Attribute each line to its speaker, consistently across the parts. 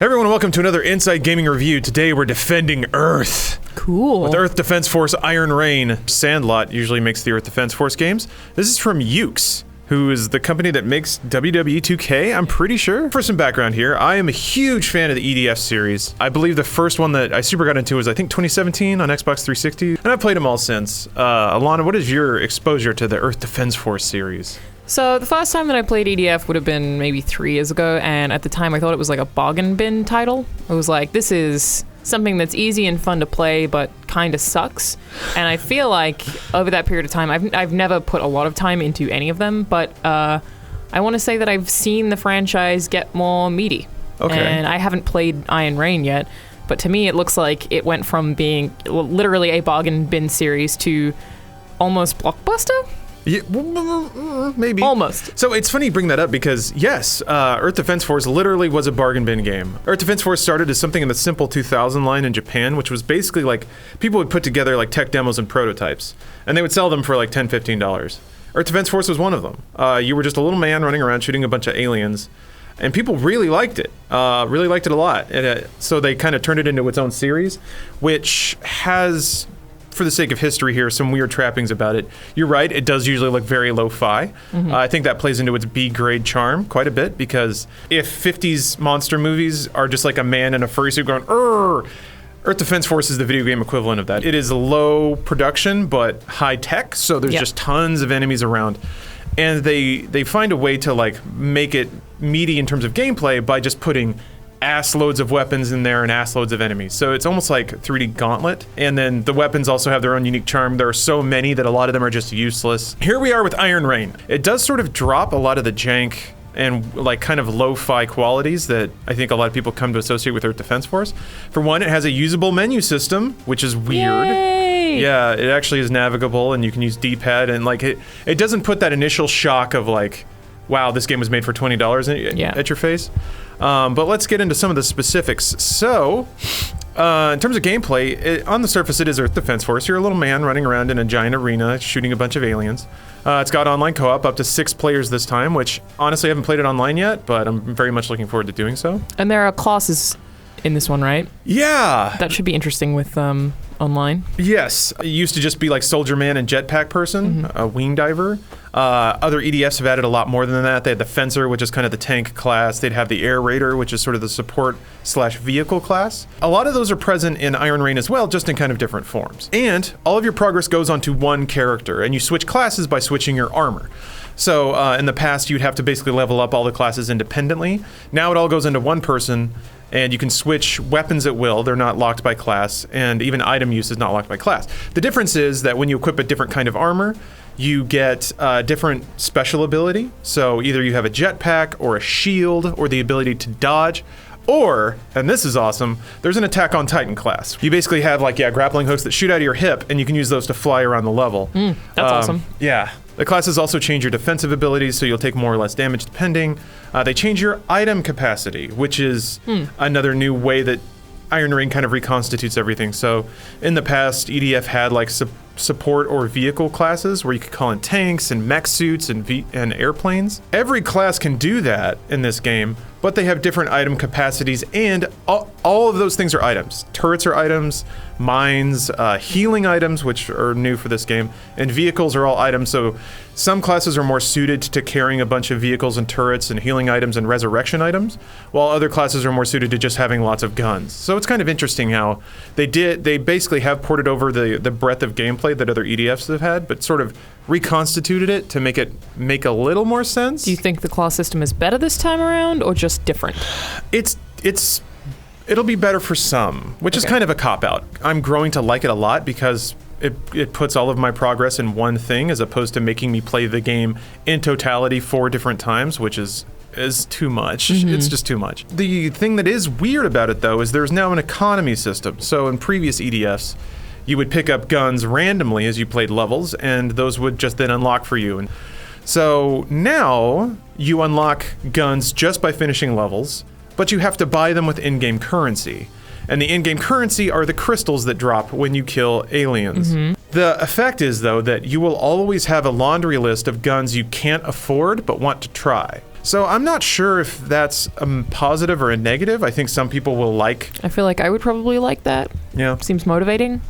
Speaker 1: Hey everyone, welcome to another Inside Gaming Review. Today we're defending Earth.
Speaker 2: Cool.
Speaker 1: With Earth Defense Force Iron Rain. Sandlot usually makes the Earth Defense Force games. This is from Ukes, who is the company that makes WWE 2K, I'm pretty sure. For some background here, I am a huge fan of the EDF series. I believe the first one that I super got into was, I think, 2017 on Xbox 360, and I've played them all since. Alana, what is your exposure to the Earth Defense Force series?
Speaker 2: So the first time that I played EDF would have been maybe 3 years ago, and at the time I thought it was like a bargain bin title. It was like, this is something that's easy and fun to play, but kind of sucks. And I feel like over that period of time, I've never put a lot of time into any of them, but I want to say that I've seen the franchise get more meaty.
Speaker 1: Okay.
Speaker 2: And I haven't played Iron Rain yet, but to me it looks like it went from being literally a bargain bin series to almost blockbuster?
Speaker 1: Yeah, maybe.
Speaker 2: Almost.
Speaker 1: So it's funny you bring that up because, yes, Earth Defense Force literally was a bargain bin game. Earth Defense Force started as something in the Simple 2000 line in Japan, which was basically like, people would put together like tech demos and prototypes, and they would sell them for like $10, $15. Earth Defense Force was one of them. You were just a little man running around shooting a bunch of aliens, and people really liked it a lot. And, so they kind of turned it into its own series, which has, for the sake of history here, some weird trappings about it. You're right, it does usually look very lo-fi. I think that plays into its B-grade charm quite a bit, because if 50s monster movies are just like a man in a furry suit going, "Urgh," Earth Defense Force is the video game equivalent of that. It is low production, but high tech, so there's just tons of enemies around. And they find a way to like make it meaty in terms of gameplay by just putting ass loads of weapons in there and ass loads of enemies. So it's almost like 3D Gauntlet. And then the weapons also have their own unique charm. There are so many that a lot of them are just useless. Here we are with Iron Rain. It does sort of drop a lot of the jank and like kind of lo-fi qualities that I think a lot of people come to associate with Earth Defense Force. For one, it has a usable menu system, which is weird.
Speaker 2: Yay!
Speaker 1: Yeah, it actually is navigable and you can use D-pad, and like it doesn't put that initial shock of like, wow, this game was made for $20 at your face. But let's get into some of the specifics. So, in terms of gameplay, on the surface it is Earth Defense Force. You're a little man running around in a giant arena shooting a bunch of aliens. It's got online co-op up to 6 players this time, which honestly I haven't played it online yet, but I'm very much looking forward to doing so.
Speaker 2: And there are classes in this one, right?
Speaker 1: Yeah!
Speaker 2: That should be interesting with online.
Speaker 1: Yes. It used to just be like Soldier Man and Jetpack Person, a Wing Diver. Other EDFs have added a lot more than that. They had the Fencer, which is kind of the tank class. They'd have the Air Raider, which is sort of the support/vehicle class. A lot of those are present in Iron Rain as well, just in kind of different forms. And all of your progress goes onto one character, and you switch classes by switching your armor. So in the past, you'd have to basically level up all the classes independently. Now it all goes into one person, and you can switch weapons at will. They're not locked by class, and even item use is not locked by class. The difference is that when you equip a different kind of armor, you get different special ability. So either you have a jetpack or a shield or the ability to dodge, or, and this is awesome, there's an Attack on Titan class. You basically have like, grappling hooks that shoot out of your hip, and you can use those to fly around the level.
Speaker 2: That's awesome.
Speaker 1: Yeah. The classes also change your defensive abilities, so you'll take more or less damage depending. They change your item capacity, which is another new way that Iron Rain kind of reconstitutes everything. So in the past, EDF had like support or vehicle classes where you could call in tanks and mech suits and airplanes. Every class can do that in this game, but they have different item capacities, and all of those things are items. Turrets are items, mines, healing items, which are new for this game, and vehicles are all items. So some classes are more suited to carrying a bunch of vehicles and turrets and healing items and resurrection items, while other classes are more suited to just having lots of guns. So it's kind of interesting how they basically have ported over the breadth of gameplay that other EDFs have had, but sort of reconstituted it to make it make a little more sense.
Speaker 2: Do you think the class system is better this time around, or just different?
Speaker 1: It'll be better for some, which is kind of a cop-out. I'm growing to like it a lot because it puts all of my progress in one thing, as opposed to making me play the game in totality 4 different times, which is too much. It's just too much. The thing that is weird about it, though, is there's now an economy system. So in previous EDFs, you would pick up guns randomly as you played levels, and those would just then unlock for you. And so now you unlock guns just by finishing levels, but you have to buy them with in-game currency. And the in-game currency are the crystals that drop when you kill aliens. The effect is, though, that you will always have a laundry list of guns you can't afford but want to try. So I'm not sure if that's a positive or a negative. I think some people will like.
Speaker 2: I feel like I would probably like that.
Speaker 1: Yeah.
Speaker 2: Seems motivating.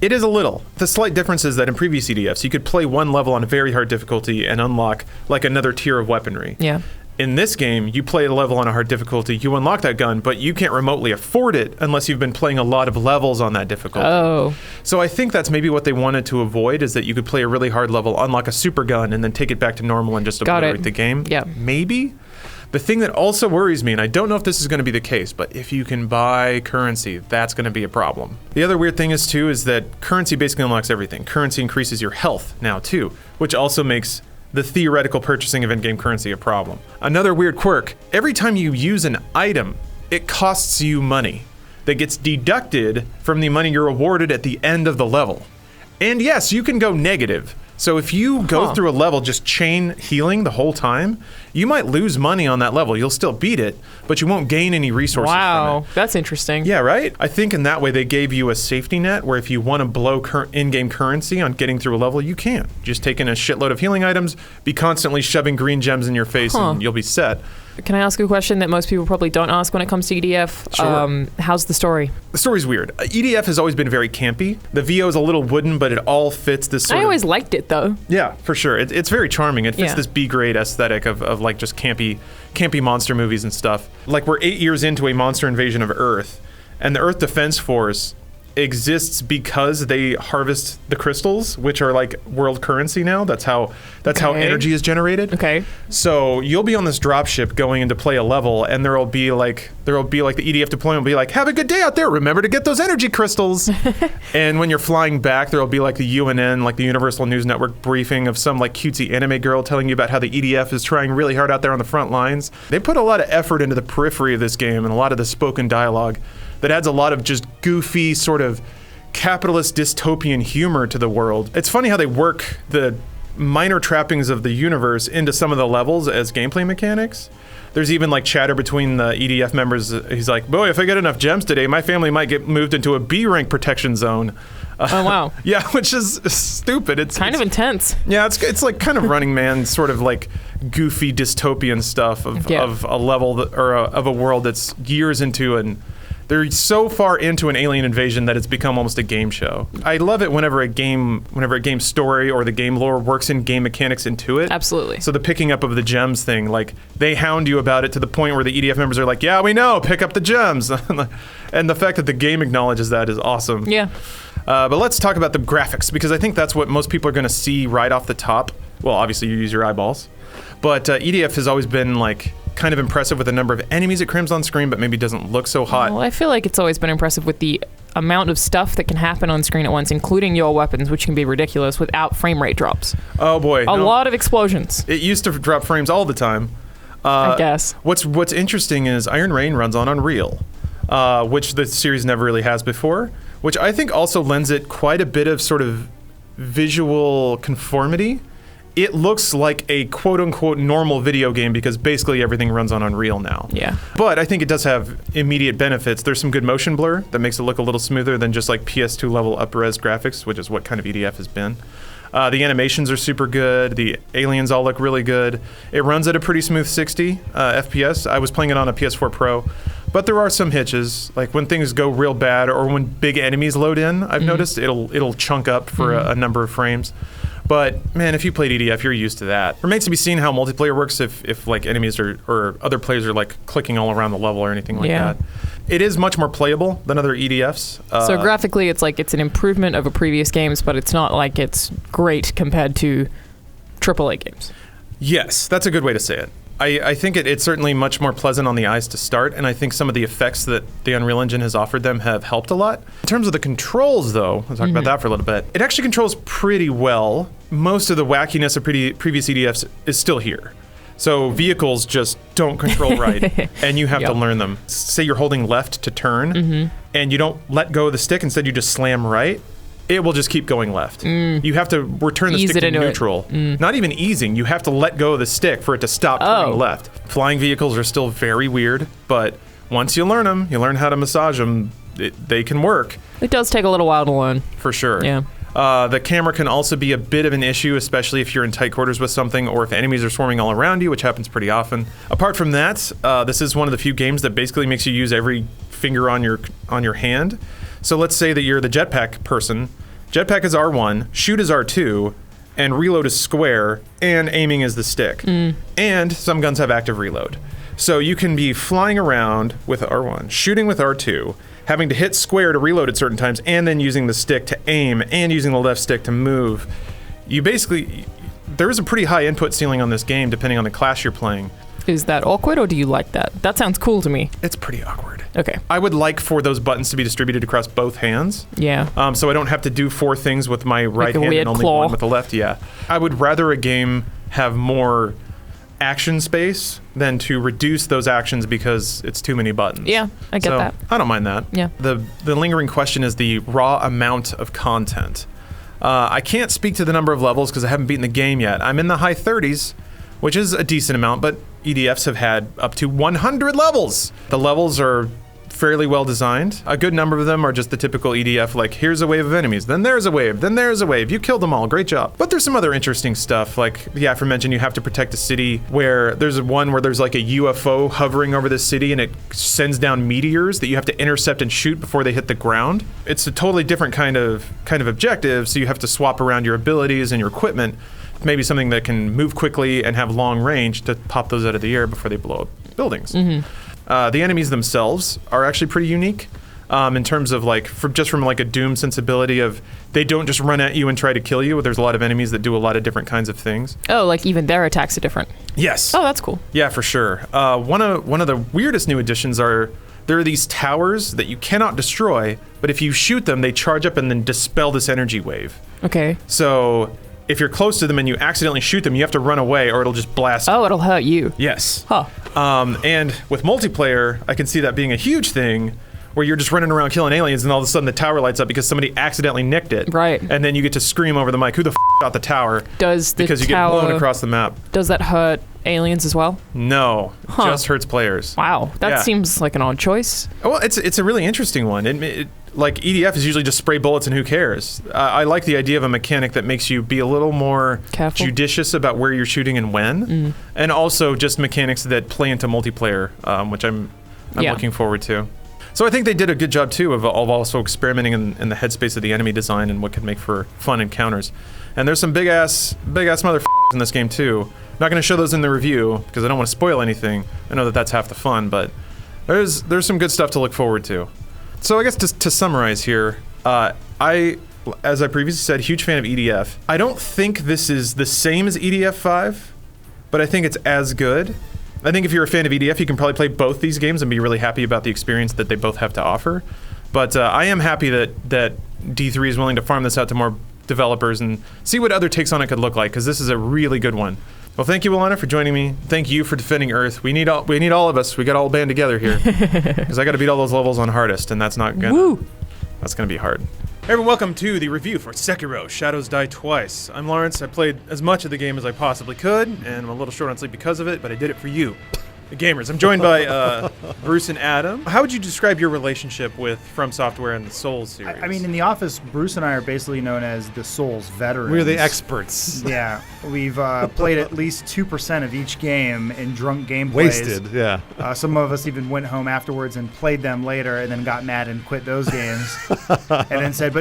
Speaker 1: It is a little. The slight difference is that in previous EDFs, you could play one level on a very hard difficulty and unlock like another tier of weaponry.
Speaker 2: Yeah.
Speaker 1: In this game, you play a level on a hard difficulty, you unlock that gun, but you can't remotely afford it unless you've been playing a lot of levels on that difficulty.
Speaker 2: Oh.
Speaker 1: So I think that's maybe what they wanted to avoid, is that you could play a really hard level, unlock a super gun, and then take it back to normal and just obliterate the game.
Speaker 2: Yeah.
Speaker 1: Maybe. The thing that also worries me, and I don't know if this is going to be the case, but if you can buy currency, that's going to be a problem. The other weird thing is, too, is that currency basically unlocks everything. Currency increases your health now, too, which also makes the theoretical purchasing of in-game currency a problem. Another weird quirk, every time you use an item, it costs you money that gets deducted from the money you're awarded at the end of the level. And yes, you can go negative. So if you go through a level just chain healing the whole time, you might lose money on that level. You'll still beat it, but you won't gain any resources from it.
Speaker 2: That's interesting.
Speaker 1: Yeah, right? I think in that way they gave you a safety net where if you want to blow in-game currency on getting through a level, you can. Just take in a shitload of healing items, be constantly shoving green gems in your face, and you'll be set.
Speaker 2: Can I ask a question that most people probably don't ask when it comes to EDF?
Speaker 1: Sure.
Speaker 2: How's the story?
Speaker 1: The story's weird. EDF has always been very campy. The VO is a little wooden, but it all fits this sort
Speaker 2: I always liked it, though.
Speaker 1: Yeah, for sure. It's very charming. It fits this B-grade aesthetic of like just campy monster movies and stuff. Like, we're 8 years into a monster invasion of Earth, and the Earth Defense Force exists because they harvest the crystals, which are like world currency now. That's how energy is generated.
Speaker 2: Okay.
Speaker 1: So you'll be on this dropship going in to play a level, and there'll be like the EDF deployment will be like, have a good day out there. Remember to get those energy crystals. And when you're flying back, there'll be like the UNN, like the Universal News Network briefing of some like cutesy anime girl telling you about how the EDF is trying really hard out there on the front lines. They put a lot of effort into the periphery of this game and a lot of the spoken dialogue that adds a lot of just goofy sort of capitalist dystopian humor to the world. It's funny how they work the minor trappings of the universe into some of the levels as gameplay mechanics. There's even like chatter between the EDF members. He's like, boy, if I get enough gems today, my family might get moved into a B rank protection zone.
Speaker 2: Oh, wow.
Speaker 1: Yeah, which is stupid. It's
Speaker 2: kind of intense.
Speaker 1: Yeah, it's like kind of Running Man, sort of like goofy dystopian stuff of a level of a world that's years into, and they're so far into an alien invasion that it's become almost a game show. I love it whenever a game story or the game lore works in game mechanics into it.
Speaker 2: Absolutely.
Speaker 1: So the picking up of the gems thing, like they hound you about it to the point where the EDF members are like, yeah, we know, pick up the gems. And the fact that the game acknowledges that is awesome.
Speaker 2: Yeah.
Speaker 1: But let's talk about the graphics, because I think that's what most people are going to see right off the top. Well, obviously you use your eyeballs. But EDF has always been like kind of impressive with the number of enemies it crims on screen, but maybe doesn't look so hot.
Speaker 2: Well, I feel like it's always been impressive with the amount of stuff that can happen on screen at once, including your weapons, which can be ridiculous without frame rate drops.
Speaker 1: Oh boy.
Speaker 2: A lot of explosions.
Speaker 1: It used to drop frames all the time.
Speaker 2: I guess.
Speaker 1: What's interesting is Iron Rain runs on Unreal, which the series never really has before, which I think also lends it quite a bit of sort of visual conformity. It looks like a quote-unquote normal video game because basically everything runs on Unreal now. Yeah. But I think it does have immediate benefits. There's some good motion blur that makes it look a little smoother than just like PS2 level up-res graphics, which is what kind of EDF has been. The animations are super good. The aliens all look really good. It runs at a pretty smooth 60 FPS. I was playing it on a PS4 Pro. But there are some hitches, like when things go real bad or when big enemies load in, I've noticed it'll chunk up for a number of frames. But man, if you played EDF, you're used to that. It remains to be seen how multiplayer works if like enemies or other players are like clicking all around the level or anything like that. It is much more playable than other EDFs.
Speaker 2: So graphically, it's like it's an improvement over previous games, but it's not like it's great compared to AAA games.
Speaker 1: Yes, that's a good way to say it. I think it's certainly much more pleasant on the eyes to start, and I think some of the effects that the Unreal Engine has offered them have helped a lot. In terms of the controls, though, I'll talk about that for a little bit. It actually controls pretty well. Most of the wackiness of previous EDFs is still here. So vehicles just don't control right, and you have to learn them. Say you're holding left to turn, and you don't let go of the stick, instead you just slam right. It will just keep going left. You have to return the stick to neutral. Not even easing, you have to let go of the stick for it to stop turning left. Flying vehicles are still very weird, but once you learn them, you learn how to massage them, they can work.
Speaker 2: It does take a little while to learn.
Speaker 1: For sure.
Speaker 2: Yeah.
Speaker 1: The camera can also be a bit of an issue, especially if you're in tight quarters with something or if enemies are swarming all around you, which happens pretty often. Apart from that, this is one of the few games that basically makes you use every finger on your hand. So let's say that you're the jetpack person. Jetpack is R1, shoot is R2, and reload is square, and aiming is the stick. And some guns have active reload. So you can be flying around with R1, shooting with R2, having to hit square to reload at certain times, and then using the stick to aim, and using the left stick to move. There is a pretty high input ceiling on this game, depending on the class you're playing.
Speaker 2: Is that awkward, or do you like that? That sounds cool to me.
Speaker 1: It's pretty awkward.
Speaker 2: Okay.
Speaker 1: I would like for those buttons to be distributed across both hands.
Speaker 2: Yeah.
Speaker 1: So I don't have to do 4 things with my right hand and only one with the left. Yeah. I would rather a game have more action space than to reduce those actions because it's too many buttons.
Speaker 2: Yeah, I get that.
Speaker 1: I don't mind that.
Speaker 2: Yeah.
Speaker 1: The lingering question is the raw amount of content. I can't speak to the number of levels because I haven't beaten the game yet. I'm in the high 30s, which is a decent amount, but EDFs have had up to 100 levels. The levels are fairly well designed. A good number of them are just the typical EDF, like here's a wave of enemies, then there's a wave, then there's a wave. You killed them all, great job. But there's some other interesting stuff, like the aforementioned, you have to protect a city where there's one where there's like a UFO hovering over the city and it sends down meteors that you have to intercept and shoot before they hit the ground. It's a totally different kind of objective, so you have to swap around your abilities and your equipment. Maybe something that can move quickly and have long range to pop those out of the air before they blow up buildings. The enemies themselves are actually pretty unique in terms of like, from like a Doom sensibility of they don't just run at you and try to kill you. There's a lot of enemies that do a lot of different kinds of things.
Speaker 2: Oh, like even their attacks are different.
Speaker 1: Yes.
Speaker 2: Oh, that's cool.
Speaker 1: Yeah, for sure. One of the weirdest new additions are there are these towers that you cannot destroy, but if you shoot them, they charge up and then dispel this energy wave.
Speaker 2: Okay.
Speaker 1: So if you're close to them and you accidentally shoot them, you have to run away or it'll just blast.
Speaker 2: Oh, it'll hurt you.
Speaker 1: Yes.
Speaker 2: Huh.
Speaker 1: And with multiplayer, I can see that being a huge thing where you're just running around killing aliens and all of a sudden the tower lights up because somebody accidentally nicked it.
Speaker 2: Right.
Speaker 1: And then you get to scream over the mic, who the got the tower?
Speaker 2: Does the
Speaker 1: because you
Speaker 2: tower,
Speaker 1: get blown across the map.
Speaker 2: Does that hurt aliens as well?
Speaker 1: No.
Speaker 2: Huh.
Speaker 1: It just hurts players.
Speaker 2: Wow. That
Speaker 1: Yeah.
Speaker 2: seems like an odd choice.
Speaker 1: Well, it's a really interesting one. Like EDF is usually just spray bullets and who cares. I like the idea of a mechanic that makes you be a little more
Speaker 2: Careful.
Speaker 1: judicious about where you're shooting and when, and also just mechanics that play into multiplayer, which I'm looking forward to. So I think they did a good job too of also experimenting in the headspace of the enemy design and what could make for fun encounters. And there's some big ass motherfuckers in this game too. Not going to show those in the review because I don't want to spoil anything. I know that that's half the fun, but there's some good stuff to look forward to. So I guess to summarize here, as I previously said, huge fan of EDF. I don't think this is the same as EDF 5, but I think it's as good. I think if you're a fan of EDF, you can probably play both these games and be really happy about the experience that they both have to offer. But I am happy that D3 is willing to farm this out to more developers and see what other takes on it could look like, because this is a really good one. Well, thank you, Alana, for joining me. Thank you for defending Earth. We need all of us. We got all band together here, because I got to beat all those levels on hardest, and that's not gonna be hard. Hey everyone, welcome to the review for Sekiro: Shadows Die Twice. I'm Lawrence. I played as much of the game as I possibly could, and I'm a little short on sleep because of it, but I did it for you, the gamers. I'm joined by Bruce and Adam. How would you describe your relationship with From Software and the Souls series?
Speaker 3: I mean, in the office, Bruce and I are basically known as the Souls veterans.
Speaker 4: We're the experts.
Speaker 3: Yeah, we've played at least 2% of each game in drunk gameplays.
Speaker 4: Wasted, yeah.
Speaker 3: Some of us even went home afterwards and played them later and then got mad and quit those games. And then said, but